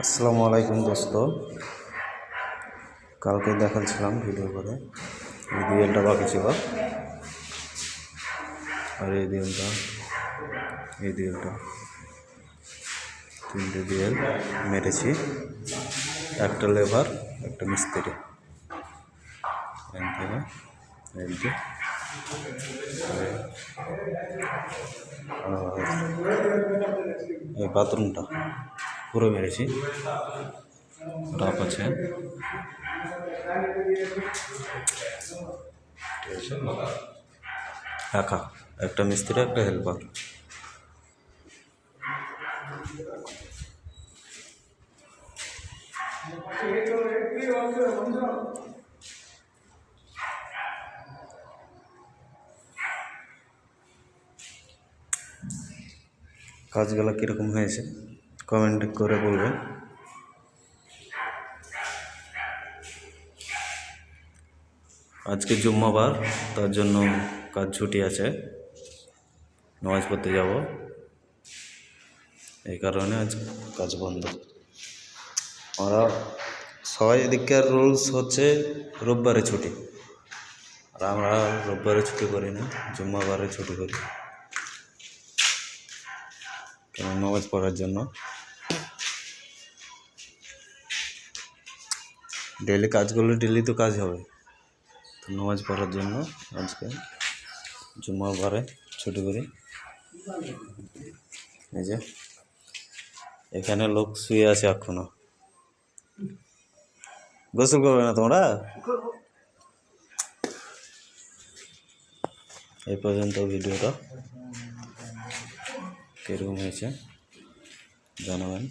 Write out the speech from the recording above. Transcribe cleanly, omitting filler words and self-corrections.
আসসালামু আলাইকুম দোস্ত, কালকে দেখাচ্ছিলাম ভিডিও করে এই ডিএলটা বাকি ছিল। আর এই ডিএলটা তিনটে ডিএল মেরেছি, একটা লেবার একটা মিস্ত্রি। এখান থেকে এই বাথরুমটা পুরো মেরেছি, টাপ আছে। একা একটা মিস্ত্রি একটা হেল্পার। কাজগুলো কীরকম হয়েছে কমেন্ট করে বলবেন। আজকে জুম্মাবার, তার জন্য কাজ ছুটি আছে, নামাজ পড়তে যাব, এই কারণে আজ কাজ বন্ধ। আমরা সবাই এদিককার রুলস হচ্ছে রোববারে ছুটি, আর আমরা রোববারে ছুটি করি না, জুম্মাবারে ছুটি করি, কারণ নামাজ পড়ার জন্য। ডেলি কাজ করলে ডেলি তো কাজ হবে, তো নামাজ পড়ার জন্য আজকে জুম্মাবারে ছুটি করি। এই যে এখানে লোক শুয়ে আছে এখনো, গোসল করবে না তোমরা? এই পর্যন্ত ভিডিওটা কীরকম হয়েছে জানাবেন।